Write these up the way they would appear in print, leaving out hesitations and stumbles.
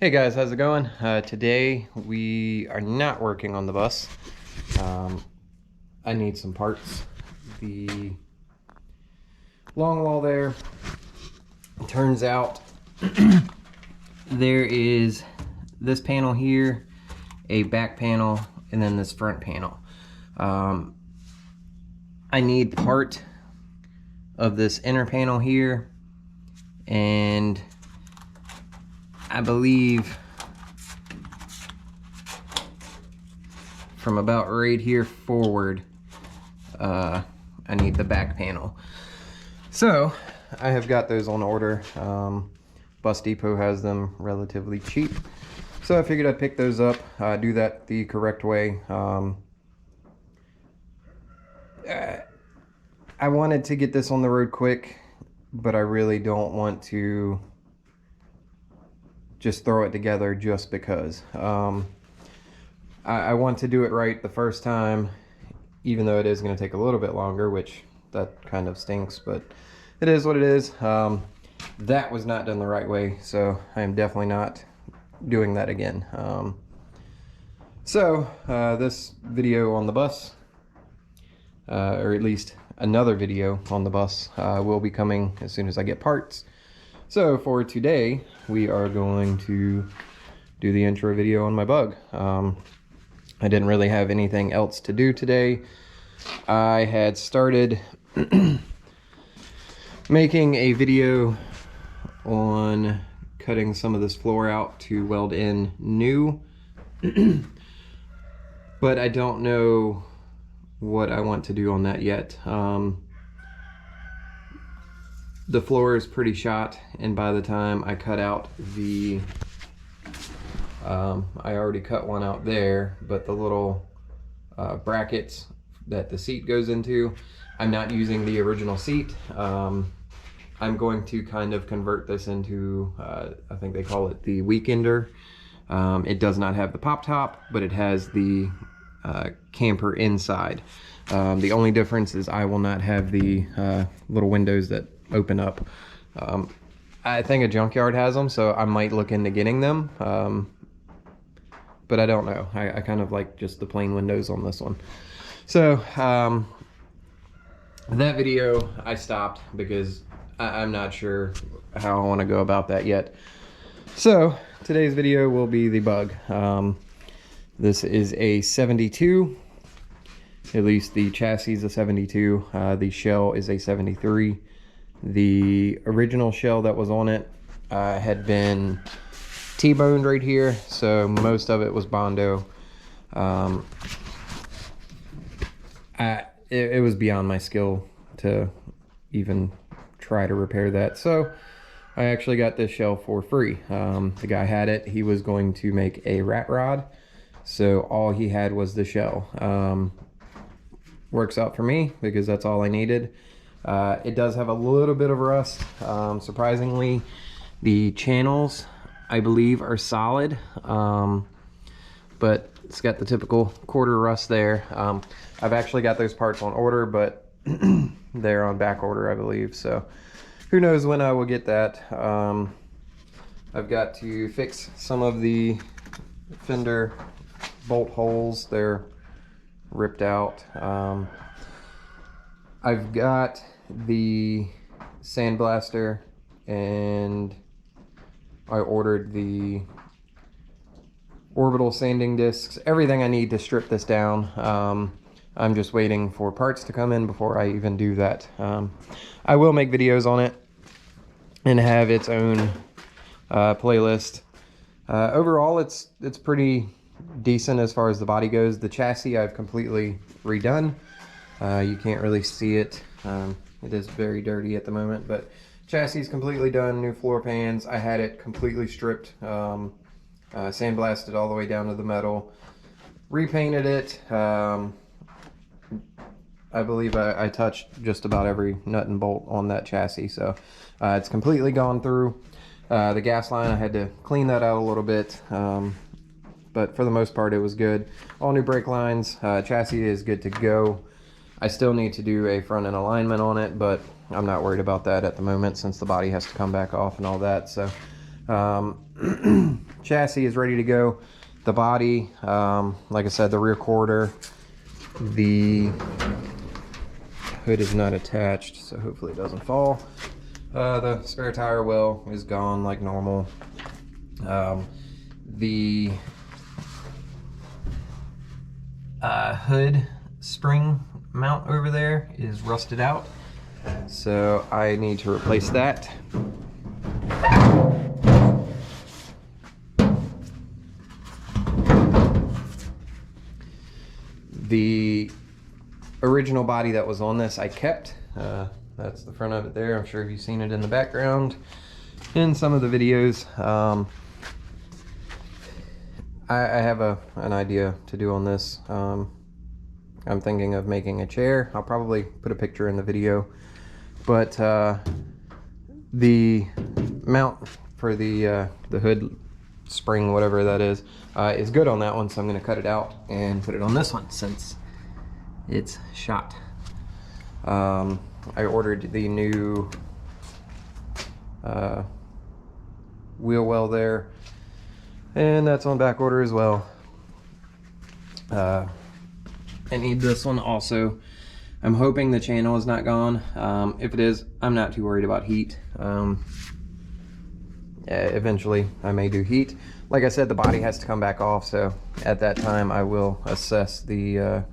Hey guys, how's it going? Today we are not working on the bus. I need some parts. The long wall there, it turns out there is this panel here, a back panel, and then this front panel. I need part of this inner panel here, and I believe from about right here forward, I need the back panel. So I have got those on order. Bus Depot has them relatively cheap. So I figured I'd pick those up, do that the correct way. I wanted to get this on the road quick, but I really don't want to just throw it together just because. I want to do it right the first time, even though it is going to take a little bit longer, which that kind of stinks, but it is what it is. That was not done the right way, so I am definitely not doing that again. This video on the bus, or at least another video on the bus, will be coming as soon as I get parts. So for today, we are going to do the intro video on my Bug. I didn't really have anything else to do today. I had started making a video on cutting some of this floor out to weld in new, but I don't know what I want to do on that yet. The floor is pretty shot, and by the time I cut out the I already cut one out there, but the little brackets that the seat goes into, I'm not using the original seat. I'm going to kind of convert this into, I think they call it the Weekender. It does not have the pop top, but it has the camper inside. The only difference is I will not have the little windows that open up. I think a junkyard has them, so I might look into getting them, but I don't know. I kind of like just the plain windows on this one. So that video I stopped because I'm not sure how I want to go about that yet. So today's video will be the Bug. This is a 72. At least the chassis is a 72. The shell is a 73. The original shell that was on it had been T-boned right here, so most of it was Bondo. It was beyond my skill to even try to repair that, so I actually got this shell for free. The guy had it. He was going to make a rat rod, so all he had was the shell. Works out for me because that's all I needed. It does have a little bit of rust. Surprisingly, the channels I believe are solid, but it's got the typical quarter rust there. I've actually got those parts on order, but they're on back order, I believe, so who knows when I will get that. I've got to fix some of the fender bolt holes. They're ripped out. I've got the sandblaster, and I ordered the orbital sanding discs, everything I need to strip this down. I'm just waiting for parts to come in before I even do that. I will make videos on it and have its own playlist. Overall, it's pretty decent as far as the body goes. The chassis I've completely redone. You can't really see it. It is very dirty at the moment, but chassis is completely done. New floor pans. I had it completely stripped, sandblasted all the way down to the metal, repainted it. I believe I touched just about every nut and bolt on that chassis, so it's completely gone through. The gas line, I had to clean that out a little bit, but for the most part it was good. All new brake lines. Chassis is good to go. I still need to do a front end alignment on it, but I'm not worried about that at the moment since the body has to come back off and all that. So chassis is ready to go. The body, like I said, the rear quarter, the hood is not attached, so hopefully it doesn't fall. The spare tire well is gone like normal. The hood spring mount over there is rusted out, so I need to replace that. The original body that was on this I kept. That's the front of it there. I'm sure you've seen it in the background in some of the videos. I have an idea to do on this. I'm thinking of making a chair. I'll probably put a picture in the video, but the mount for the hood spring, whatever that is good on that one, so I'm going to cut it out and put it on this one since it's shot. I ordered the new wheel well there, and that's on back order as well. I need this one also. I'm hoping the channel is not gone. If it is, I'm not too worried about heat. Eventually I may do heat. Like I said, the body has to come back off, so at that time I will assess the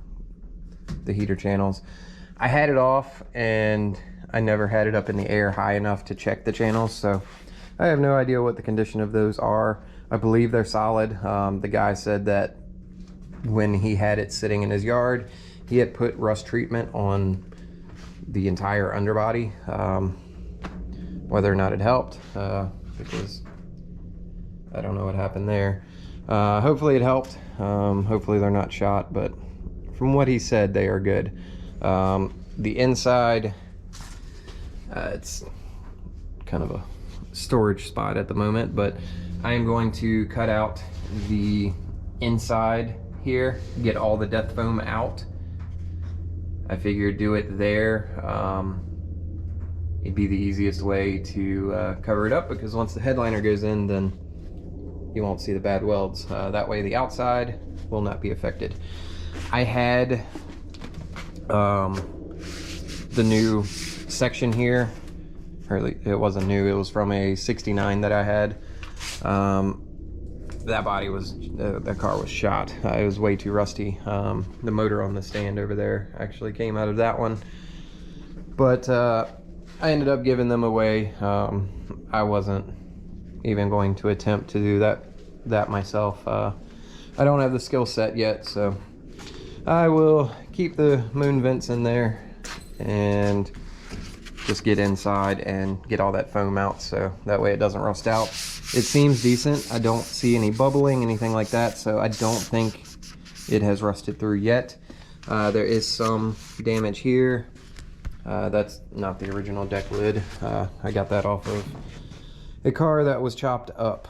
heater channels. I had it off and I never had it up in the air high enough to check the channels, so I have no idea what the condition of those are. I believe they're solid. The guy said that when he had it sitting in his yard, he had put rust treatment on the entire underbody. Whether or not it helped, because I don't know what happened there. Hopefully it helped. Hopefully they're not shot, but from what he said, they are good. The inside, it's kind of a storage spot at the moment, but I am going to cut out the inside here, get all the death foam out. I figured do it there. It'd be the easiest way to cover it up, because once the headliner goes in, then you won't see the bad welds. That way the outside will not be affected. I had the new section here, or it wasn't new, it was from a 69 that I had. That body was, that car was shot. It was way too rusty. The motor on the stand over there actually came out of that one. But I ended up giving them away. I wasn't even going to attempt to do that myself. I don't have the skill set yet, so I will keep the moon vents in there and just get inside and get all that foam out, so that way it doesn't rust out. It seems decent. I don't see any bubbling, anything like that, so I don't think it has rusted through yet. There is some damage here. That's not the original deck lid. I got that off of a car that was chopped up.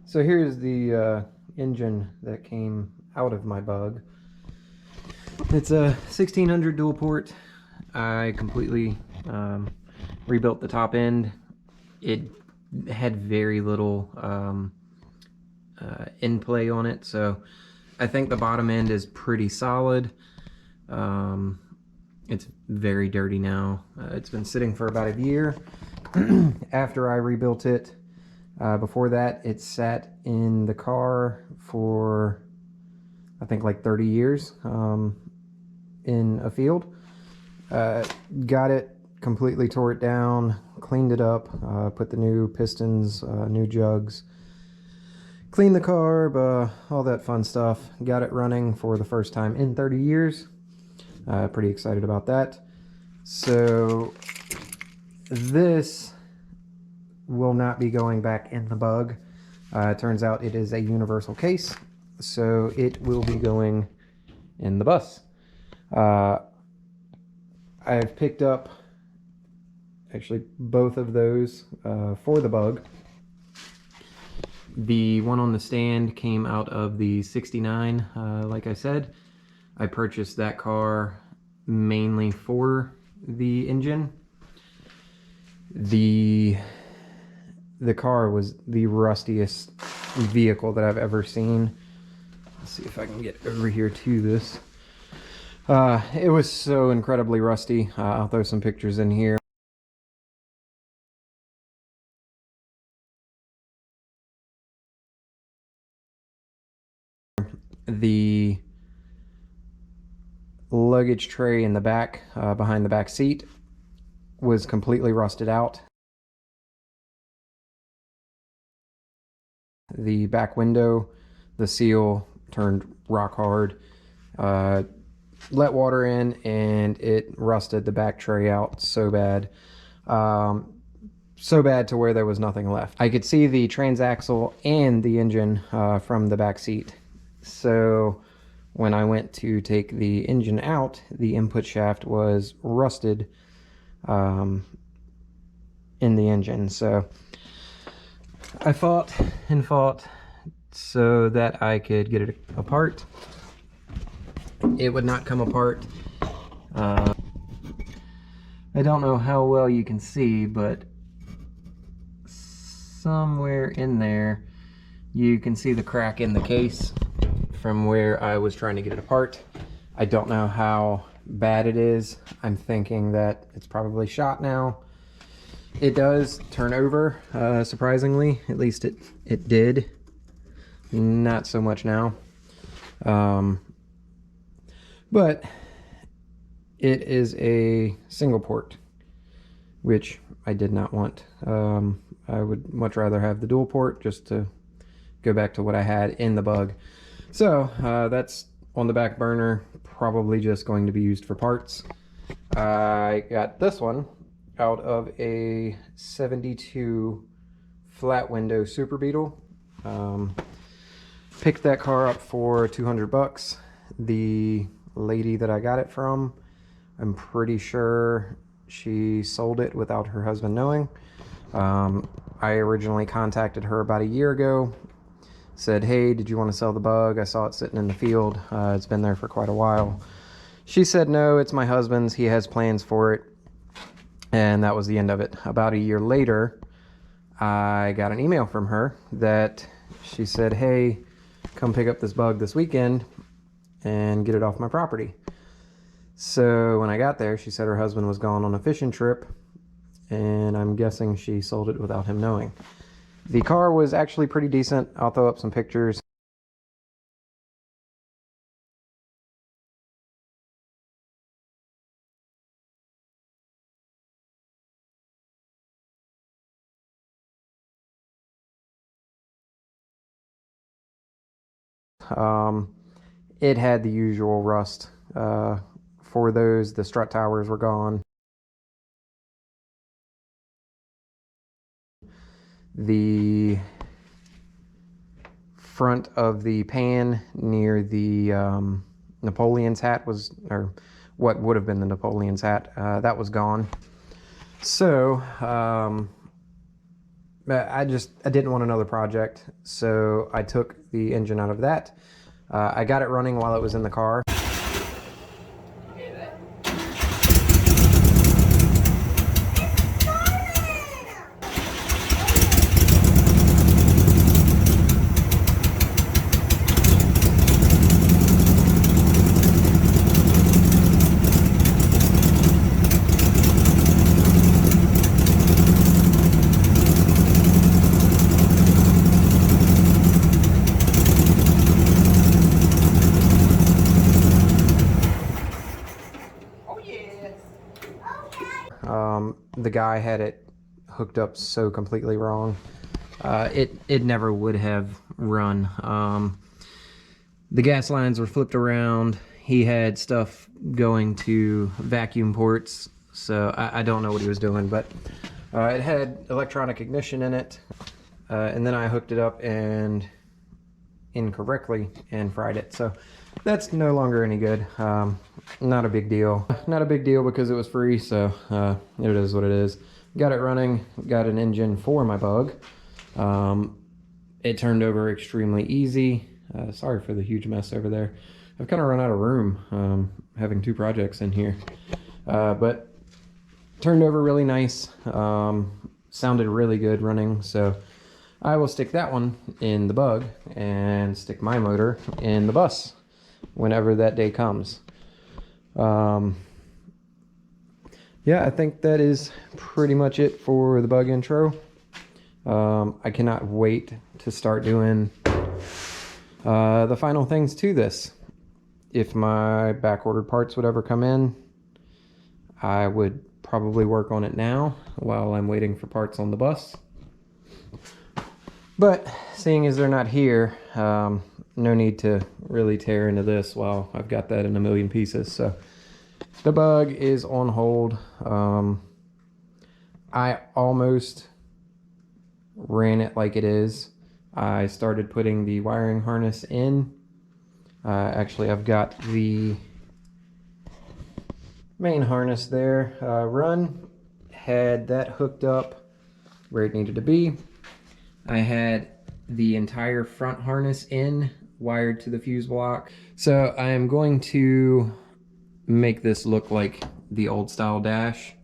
So here's the engine that came out of my Bug. It's a 1600 dual port. I completely rebuilt the top end. It had very little in play on it, so I think the bottom end is pretty solid. It's very dirty now. It's been sitting for about a year after I rebuilt it. Before that, it sat in the car for I think like 30 years in a field. Got it, completely tore it down, cleaned it up, put the new pistons, new jugs, cleaned the carb, all that fun stuff. Got it running for the first time in 30 years. Pretty excited about that. So this will not be going back in the Bug. It turns out it is a universal case, so it will be going in the bus. I've picked up actually both of those for the Bug. The one on the stand came out of the 69, like I said. I purchased that car mainly for the engine. The car was the rustiest vehicle that I've ever seen. Let's see if I can get over here to this. It was so incredibly rusty. I'll throw some pictures in here. The luggage tray in the back, behind the back seat, was completely rusted out. The back window, the seal turned rock hard. Let water in and it rusted the back tray out so bad. So bad to where there was nothing left. I could see the transaxle and the engine from the back seat. So when I went to take the engine out, the input shaft was rusted in the engine. So I fought and fought so that I could get it apart. It would not come apart. I don't know how well you can see, but somewhere in there you can see the crack in the case from where I was trying to get it apart. I don't know how bad it is. I'm thinking that it's probably shot now. It does turn over, surprisingly. At least it did. Not so much now. But it is a single port, which I did not want. I would much rather have the dual port just to go back to what I had in the Bug. So that's on the back burner, probably just going to be used for parts. I got this one out of a 72 flat window Super Beetle. Picked that car up for 200 bucks. The lady that I got it from, I'm pretty sure she sold it without her husband knowing. I originally contacted her about a year ago, said, hey, did you want to sell the Bug? I saw it sitting in the field. It's been there for quite a while. She said, no, it's my husband's. He has plans for it. And that was the end of it. About a year later, I got an email from her that she said, hey, come pick up this Bug this weekend and get it off my property. So when I got there, she said her husband was gone on a fishing trip, and I'm guessing she sold it without him knowing. The car was actually pretty decent. I'll throw up some pictures. It had the usual rust. For those, the strut towers were gone. The front of the pan near the Napoleon's hat was, or what would have been the Napoleon's hat, that was gone. So I didn't want another project, so I took the engine out of that. I got it running while it was in the car. The guy had it hooked up so completely wrong. It never would have run. The gas lines were flipped around. He had stuff going to vacuum ports, so I don't know what he was doing, but it had electronic ignition in it. And then I hooked it up and incorrectly and fried it. So that's no longer any good. Not a big deal. Not a big deal because it was free, so it is what it is. Got it running, got an engine for my Bug. It turned over extremely easy. Sorry for the huge mess over there. I've kind of run out of room having two projects in here. But turned over really nice. Sounded really good running, so I will stick that one in the Bug and stick my motor in the bus whenever that day comes. Yeah, I think that is pretty much it for the Bug intro. I cannot wait to start doing the final things to this. If my back-ordered parts would ever come in, I would probably work on it now while I'm waiting for parts on the bus. But seeing as they're not here, no need to really tear into this while I've got that in a million pieces. So the Bug is on hold. I almost ran it like it is. I started putting the wiring harness in. Actually, I've got the main harness there run. Had that hooked up where it needed to be. I had the entire front harness in, wired to the fuse block. So I am going to make this look like the old style dash.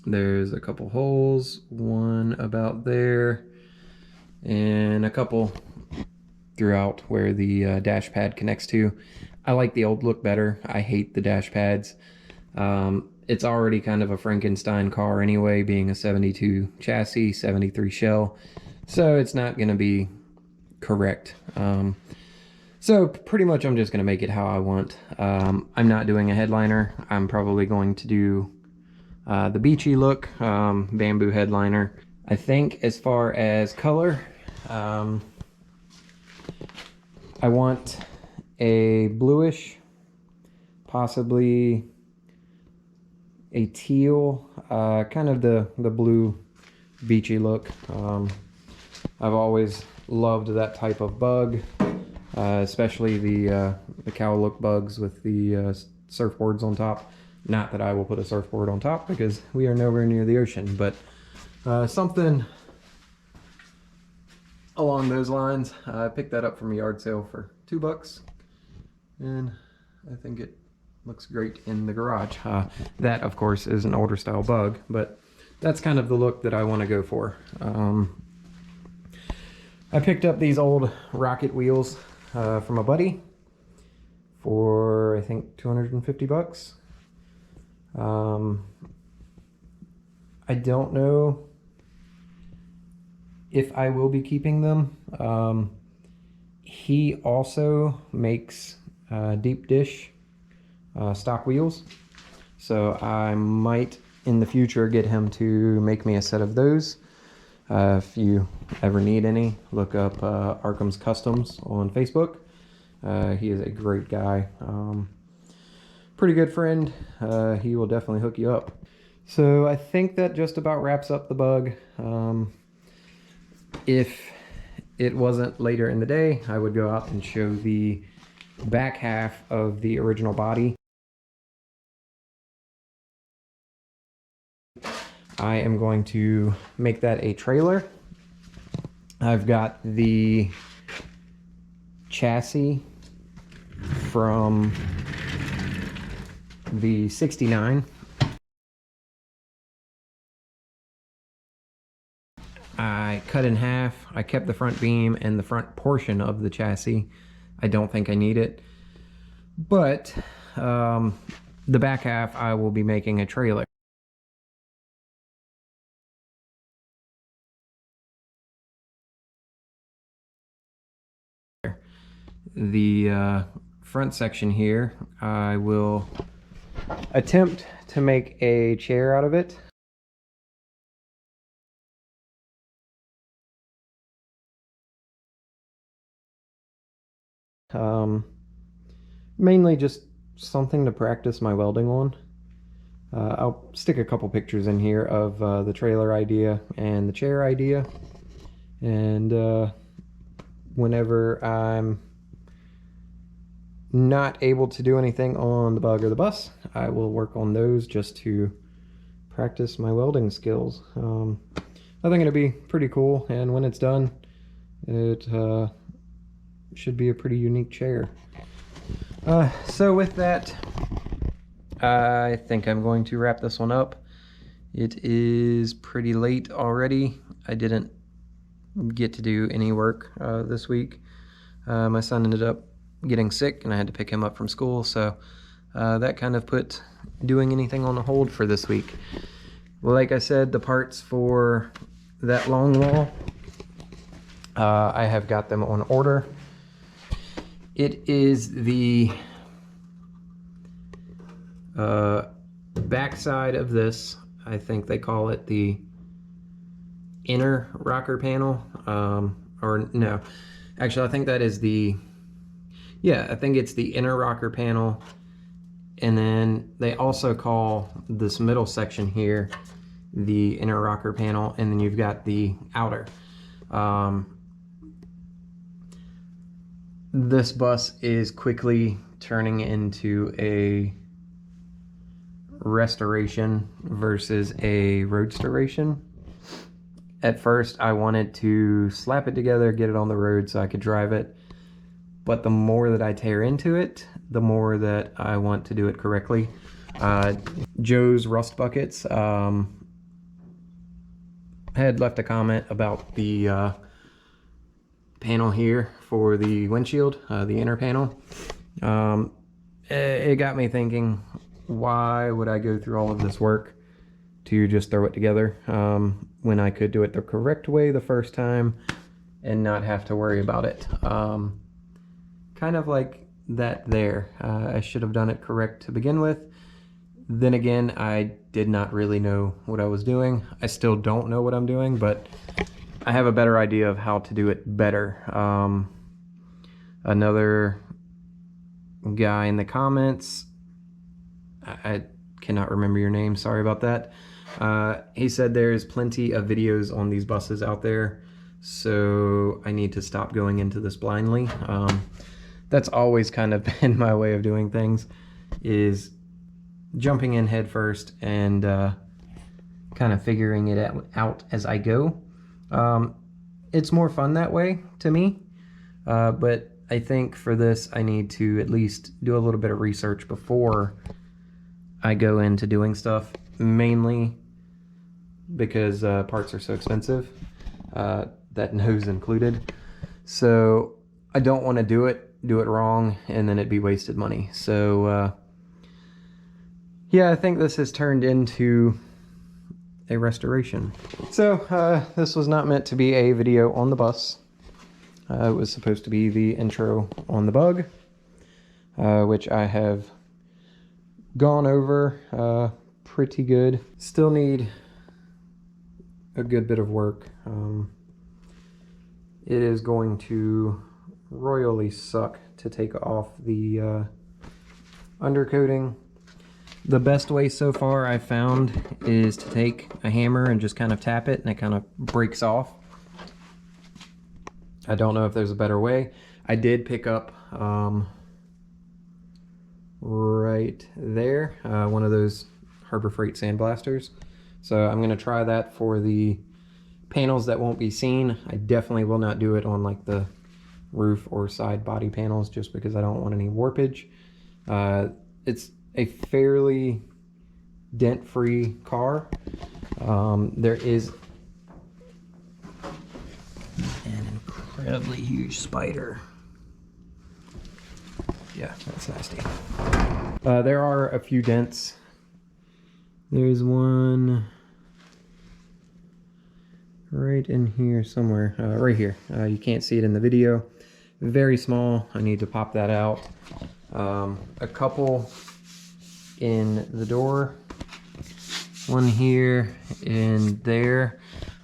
There's a couple holes, one about there, and a couple throughout where the dash pad connects to. I like the old look better. I hate the dash pads. It's already kind of a Frankenstein car anyway, being a 72 chassis, 73 shell. So it's not going to be correct. So pretty much I'm just going to make it how I want. I'm not doing a headliner. I'm probably going to do the beachy look, bamboo headliner. I think as far as color, I want a bluish, possibly a teal, kind of the blue beachy look. I've always loved that type of Bug, especially the cow look Bugs with the surfboards on top. Not that I will put a surfboard on top because we are nowhere near the ocean, but something along those lines. I picked that up from a yard sale for $2, and I think it looks great in the garage. That, of course, is an older style Bug, but that's kind of the look that I want to go for. I picked up these old rocket wheels from a buddy for, I think, $250. I don't know if I will be keeping them. He also makes deep dish stock wheels, so I might in the future get him to make me a set of those. If you ever need any, look up Arkham's Customs on Facebook. He is a great guy. Pretty good friend. He will definitely hook you up. So I think that just about wraps up the Bug. If it wasn't later in the day, I would go out and show the back half of the original body. I am going to make that a trailer. I've got the chassis from the 69. I cut in half. I kept the front beam and the front portion of the chassis. I don't think I need it, but the back half I will be making a trailer. The front section here, I will attempt to make a chair out of it. Mainly just something to practice my welding on. I'll stick a couple pictures in here of the trailer idea and the chair idea, and whenever I'm not able to do anything on the Bug or the bus, I will work on those just to practice my welding skills. I think it'll be pretty cool, and when it's done, it should be a pretty unique chair. So with that, I think I'm going to wrap this one up. It is pretty late already. I didn't get to do any work this week. My son ended up getting sick and I had to pick him up from school, so that kind of put doing anything on hold for this week. Well, like I said, the parts for that long wall, I have got them on order. It is the back side of this. I think they call it the inner rocker panel, or no, actually I think that is the, yeah, I think it's the inner rocker panel. And then they also call this middle section here the inner rocker panel, and then you've got the outer. This bus is quickly turning into a restoration versus a roadstoration. At first I wanted to slap it together, get it on the road so I could drive it, but the more that I tear into it, the more that I want to do it correctly. Joe's Rust Buckets had left a comment about the panel here for the windshield, the inner panel. It got me thinking, why would I go through all of this work to just throw it together when I could do it the correct way the first time and not have to worry about it? Kind of like that there. I should have done it correct to begin with. Then again, I did not really know what I was doing. I still don't know what I'm doing, but I have a better idea of how to do it better. Another guy in the comments, I cannot remember your name, sorry about that. He said there's plenty of videos on these buses out there, so I need to stop going into this blindly. That's always kind of been my way of doing things, is jumping in head first and kind of figuring it out as I go. It's more fun that way to me, but I think for this I need to at least do a little bit of research before I go into doing stuff, mainly because parts are so expensive, that nose included. So I don't want to do it wrong and then it'd be wasted money. So yeah, I think this has turned into a restoration. So this was not meant to be a video on the bus. It was supposed to be the intro on the Bug, which I have gone over pretty good. Still need a good bit of work. It is going to royally suck to take off the undercoating. The best way so far I've found is to take a hammer and just kind of tap it and it kind of breaks off. I don't know if there's a better way. I did pick up right there one of those Harbor Freight sandblasters, so I'm going to try that for the panels that won't be seen. I definitely will not do it on like the roof or side body panels just because I don't want any warpage. It's a fairly dent-free car. There is an incredibly huge spider. Yeah, that's nasty. There are a few dents. There's one right in here somewhere, right here. You can't see it in the video. Very small. I need to pop that out. A couple in the door, one here and there.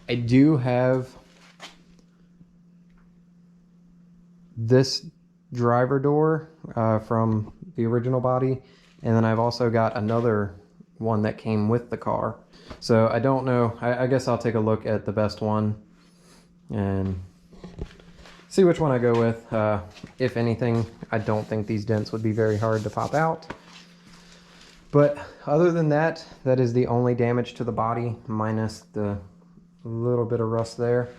I do have this driver door from the original body, and then I've also got another one that came with the car. So I don't know, I guess I'll take a look at the best one and see which one I go with. If anything, I don't think these dents would be very hard to pop out. But other than that, that is the only damage to the body, minus the little bit of rust there.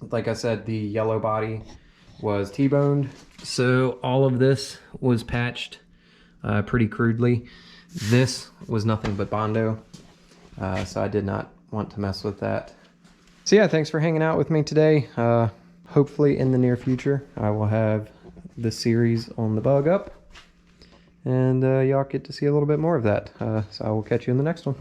Like I said, the yellow body was T-boned. So all of this was patched pretty crudely. This was nothing but Bondo, so I did not want to mess with that. So yeah, thanks for hanging out with me today. Hopefully in the near future, I will have the series on the Bug up, and y'all get to see a little bit more of that. So I will catch you in the next one.